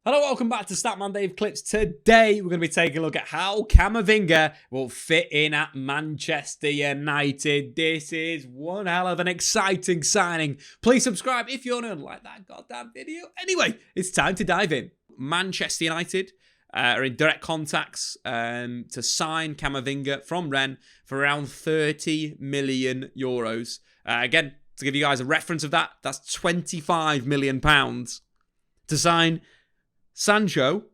Hello, welcome back to Statman Dave Clips. Today, we're going to be taking a look at how Camavinga will fit in at Manchester United. This is one hell of an exciting signing. Please subscribe if you're new and like that goddamn video. Anyway, it's time to dive in. Manchester United are in direct contacts to sign Camavinga from Rennes for around 30 million euros. Again, to give you guys a reference of that, that's 25 million pounds to sign Sancho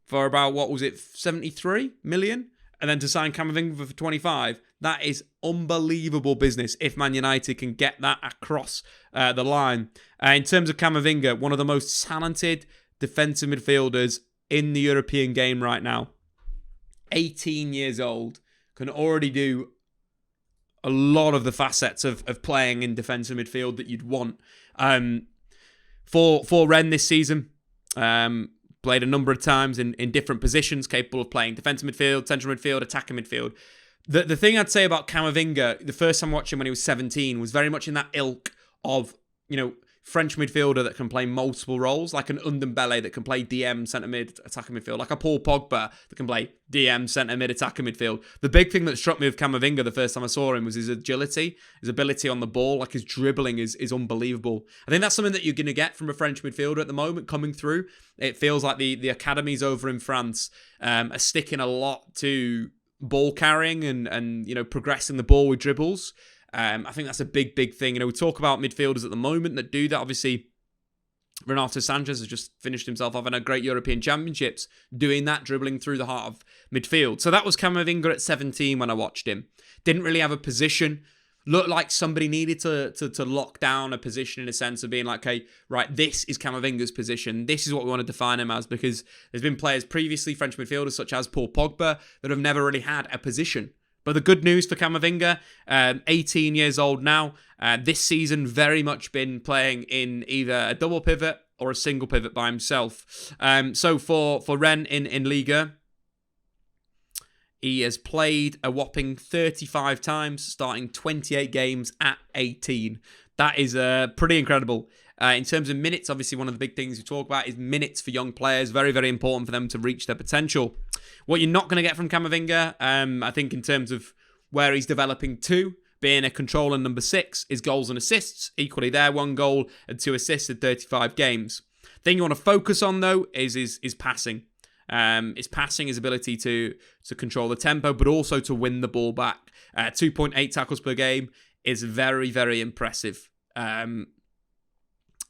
for about, 73 million? And then to sign Camavinga for 25. That is unbelievable business if Man United can get that across the line. In terms of Camavinga, one of the most talented defensive midfielders in the European game right now. 18 years old. Can already do a lot of the facets of playing in defensive midfield that you'd want. For Rennes this season, played a number of times in different positions, capable of playing defensive midfield, central midfield, attacking midfield. The thing I'd say about Camavinga, the first time watching when he was 17, was very much in that ilk of, French midfielder that can play multiple roles, like an Ndombele that can play DM, centre mid, attacking midfield, like a Paul Pogba that can play DM, centre mid, attacking midfield. The big thing that struck me with Camavinga the first time I saw him was his agility, his ability on the ball, like his dribbling is unbelievable. I think that's something that you're going to get from a French midfielder at the moment coming through. It feels like the academies over in France are sticking a lot to ball carrying and progressing the ball with dribbles. I think that's a big thing. We talk about midfielders at the moment that do that. Obviously, Renato Sanchez has just finished himself off in a great European Championships doing that, dribbling through the heart of midfield. So that was Camavinga at 17 when I watched him. Didn't really have a position. Looked like somebody needed to lock down a position in a sense of being like, okay, right, this is Camavinga's position. This is what we want to define him as, because there's been players previously, French midfielders such as Paul Pogba, that have never really had a position. But the good news for Camavinga, 18 years old now, this season very much been playing in either a double pivot or a single pivot by himself. So for Rennes in Liga, he has played a whopping 35 times, starting 28 games at 18. That is pretty incredible. In terms of minutes, obviously one of the big things we talk about is minutes for young players. Very, very important for them to reach their potential. What you're not going to get from Camavinga, I think in terms of where he's developing to, being a controller number 6, is goals and assists. Equally there, 1 goal and 2 assists in 35 games. Thing you want to focus on, though, is passing. His passing, his ability to control the tempo, but also to win the ball back. 2.8 tackles per game is very, very impressive.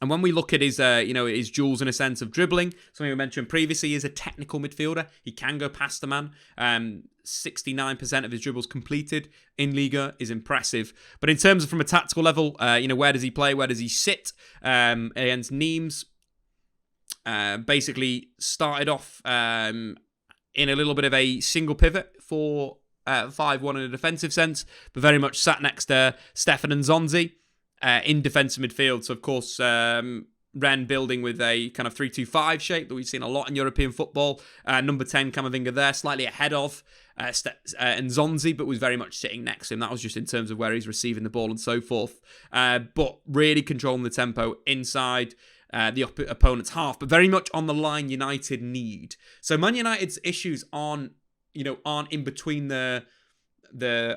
And when we look at his, his jewels in a sense of dribbling, something we mentioned previously, he is a technical midfielder. He can go past the man. 69% of his dribbles completed in Liga is impressive. But in terms of from a tactical level, where does he play? Where does he sit? Against Nimes, basically started off in a little bit of a single pivot for 5-1 in a defensive sense, but very much sat next to Statman and Zonzi. In defensive midfield. So, of course, Rennes building with a kind of 3-2-5 shape that we've seen a lot in European football. Number 10, Camavinga there, slightly ahead of and Zonzi, but was very much sitting next to him. That was just in terms of where he's receiving the ball and so forth. But really controlling the tempo inside the opponent's half, but very much on the line United need. So, Man United's issues aren't in between the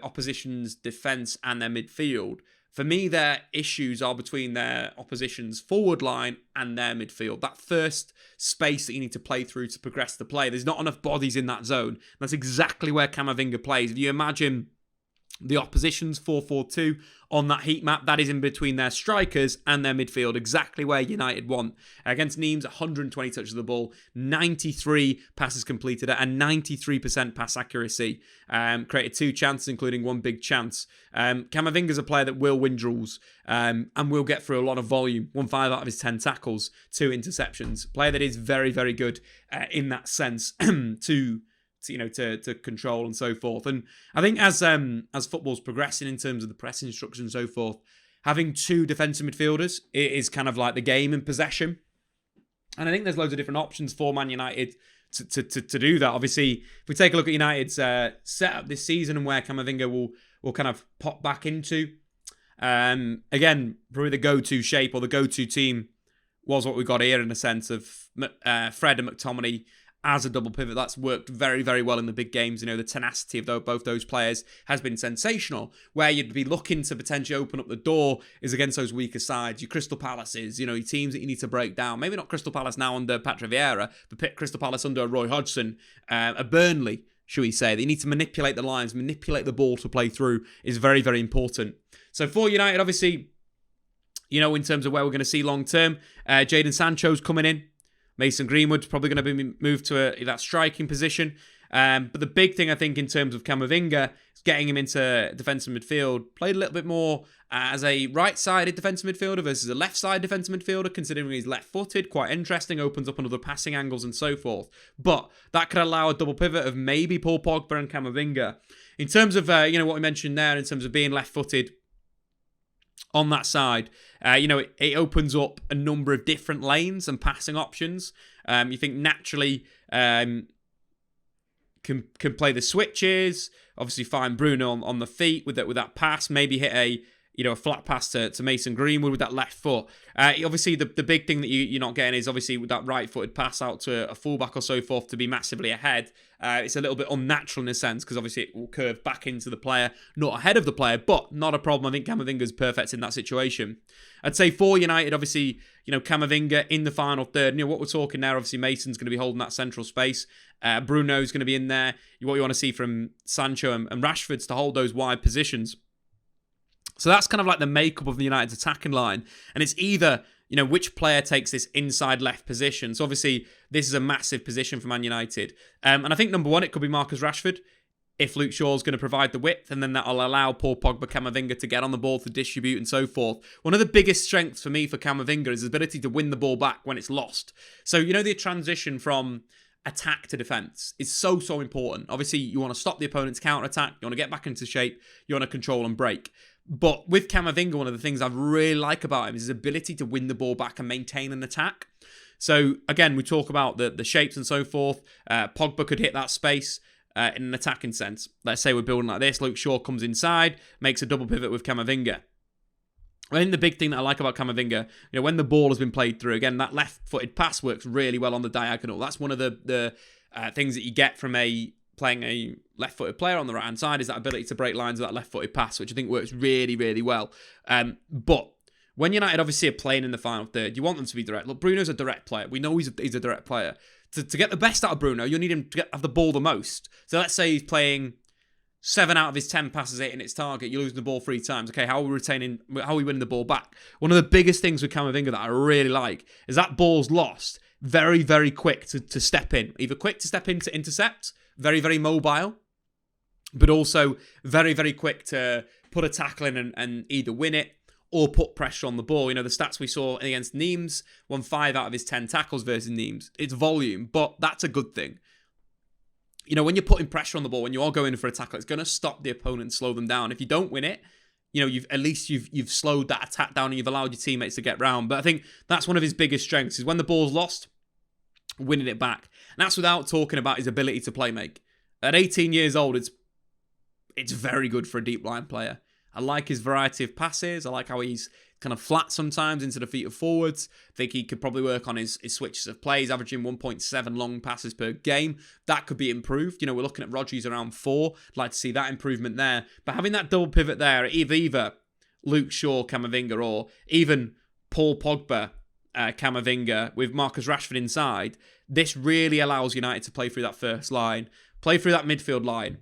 opposition's defence and their midfield. For me, their issues are between their opposition's forward line and their midfield. That first space that you need to play through to progress the play. There's not enough bodies in that zone. That's exactly where Camavinga plays. If you imagine the opposition's 4-4-2 on that heat map, that is in between their strikers and their midfield, exactly where United want. Against Nimes, 120 touches of the ball, 93 passes completed at a 93% pass accuracy. Created 2 chances, including 1 big chance. Camavinga's a player that will win duels and will get through a lot of volume. 1-5 out of his 10 tackles, 2 interceptions. Player that is very, very good in that sense to control and so forth. And I think as football's progressing in terms of the pressing instruction and so forth, having 2 defensive midfielders is kind of like the game in possession. And I think there's loads of different options for Man United to do that. Obviously, if we take a look at United's setup this season and where Camavinga will kind of pop back into, again, probably the go-to shape or the go-to team was what we got here in a sense of Fred and McTominay as a double pivot. That's worked very, very well in the big games. The tenacity of both those players has been sensational. Where you'd be looking to potentially open up the door is against those weaker sides, your Crystal Palaces, your teams that you need to break down. Maybe not Crystal Palace now under Patrick Vieira, but Crystal Palace under Roy Hodgson, a Burnley, should we say. That you need to manipulate the lines, manipulate the ball to play through is very, very important. So for United, obviously, in terms of where we're going to see long term, Jadon Sancho's coming in. Mason Greenwood's probably going to be moved to that striking position. But the big thing, I think, in terms of Camavinga is getting him into defensive midfield. Played a little bit more as a right-sided defensive midfielder versus a left-sided defensive midfielder, considering he's left-footed. Quite interesting, opens up on other passing angles and so forth. But that could allow a double pivot of maybe Paul Pogba and Camavinga. In terms of, what we mentioned there, in terms of being left-footed, on that side, it opens up a number of different lanes and passing options. You think naturally can play the switches, obviously find Bruno on the feet with that pass, maybe hit a flat pass to Mason Greenwood with that left foot. Obviously, the big thing that you're not getting is obviously with that right-footed pass out to a fullback or so forth to be massively ahead. It's a little bit unnatural in a sense because obviously it will curve back into the player, not ahead of the player, but not a problem. I think Camavinga's perfect in that situation. I'd say for United, obviously, Camavinga in the final third. What we're talking there, obviously Mason's going to be holding that central space. Bruno's going to be in there. What you want to see from Sancho and Rashford's to hold those wide positions. So that's kind of like the makeup of the United's attacking line. And it's either, which player takes this inside left position. So obviously, this is a massive position for Man United. And I think number one, it could be Marcus Rashford if Luke Shaw's going to provide the width. And then that'll allow Paul Pogba, Camavinga to get on the ball, to distribute and so forth. One of the biggest strengths for me for Camavinga is his ability to win the ball back when it's lost. So, the transition from attack to defense is so important. Obviously, you want to stop the opponent's counter-attack. You want to get back into shape. You want to control and break. But with Camavinga, one of the things I really like about him is his ability to win the ball back and maintain an attack. So again, we talk about the shapes and so forth. Pogba could hit that space in an attacking sense. Let's say we're building like this. Luke Shaw comes inside, makes a double pivot with Camavinga. I think the big thing that I like about Camavinga, when the ball has been played through, again, that left-footed pass works really well on the diagonal. That's one of the things that you get from playing a left-footed player on the right-hand side, is that ability to break lines with that left-footed pass, which I think works really, really well. But when United obviously are playing in the final third, you want them to be direct. Look, Bruno's a direct player. We know he's a direct player. To get the best out of Bruno, you'll need him to have the ball the most. So let's say he's playing 7 out of his 10 passes hitting its target. You're losing the ball 3 times. Okay, how are we winning the ball back? One of the biggest things with Camavinga that I really like is that ball's lost very, very quick to step in. Either quick to step in to intercept, very, very mobile, but also very, very quick to put a tackle in and either win it or put pressure on the ball. The stats we saw against Nimes, won 5 out of his 10 tackles versus Nimes. It's volume, but that's a good thing. When you're putting pressure on the ball, when you are going for a tackle, it's going to stop the opponent and slow them down. If you don't win it, you've slowed that attack down and you've allowed your teammates to get round. But I think that's one of his biggest strengths, is when the ball's lost, winning it back. And that's without talking about his ability to play make. At 18 years old, it's very good for a deep line player. I like his variety of passes. I like how he's kind of flat sometimes into the feet of forwards. I think he could probably work on his switches of plays, averaging 1.7 long passes per game. That could be improved. We're looking at Rodgers around 4. I'd like to see that improvement there. But having that double pivot there, either Luke Shaw, Camavinga, or even Paul Pogba, Camavinga, with Marcus Rashford inside, this really allows United to play through that first line, play through that midfield line.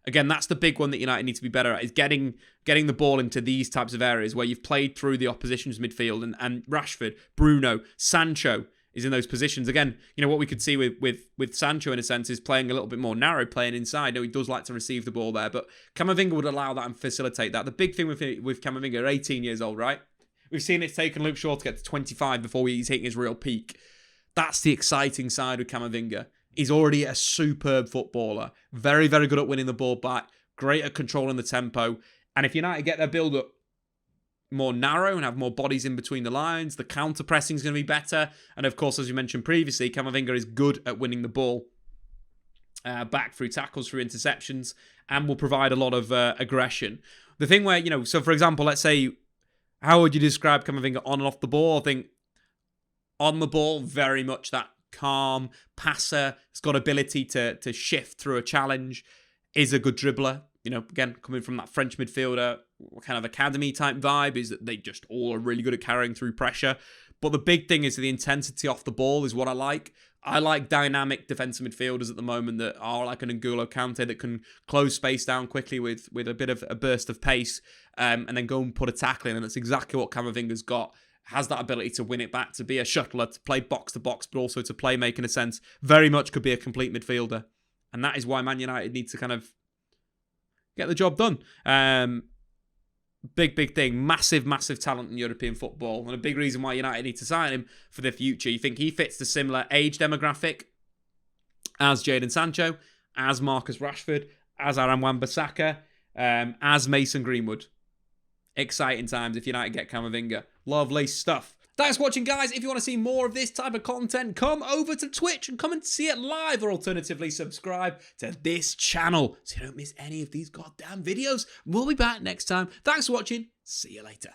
Again, that's the big one that United need to be better at, is getting the ball into these types of areas where you've played through the opposition's midfield, and Rashford, Bruno, Sancho is in those positions. Again, what we could see with Sancho in a sense is playing a little bit more narrow, playing inside. He does like to receive the ball there, but Camavinga would allow that and facilitate that. The big thing with Camavinga, 18 years old, right? We've seen it's taken Luke Shaw to get to 25 before he's hitting his real peak. That's the exciting side with Camavinga. He's already a superb footballer. Very, very good at winning the ball back. Great at controlling the tempo. And if United get their build-up more narrow and have more bodies in between the lines, the counter-pressing is going to be better. And of course, as you mentioned previously, Camavinga is good at winning the ball back through tackles, through interceptions, and will provide a lot of aggression. The thing where, so for example, let's say, how would you describe Camavinga on and off the ball? I think On the ball, very much that calm passer. Has got ability to shift through a challenge. Is a good dribbler. You know, again, coming from that French midfielder kind of academy type vibe, is that they just all are really good at carrying through pressure. But the big thing is the intensity off the ball is what I like. I like dynamic defensive midfielders at the moment that are like an N'Golo Kante that can close space down quickly with a bit of a burst of pace and then go and put a tackle in. And that's exactly what Camavinga's got. Has that ability to win it back, to be a shuttler, to play box to box, but also to play make in a sense. Very much could be a complete midfielder. And that is why Man United need to kind of get the job done. Big thing. Massive talent in European football. And a big reason why United need to sign him for the future. You think he fits the similar age demographic as Jadon Sancho, as Marcus Rashford, as Aaron Wan-Bissaka, as Mason Greenwood. Exciting times if United get Camavinga. Lovely stuff. Thanks for watching, guys. If you want to see more of this type of content, come over to Twitch and come and see it live, or alternatively subscribe to this channel so you don't miss any of these goddamn videos. We'll be back next time. Thanks for watching. See you later.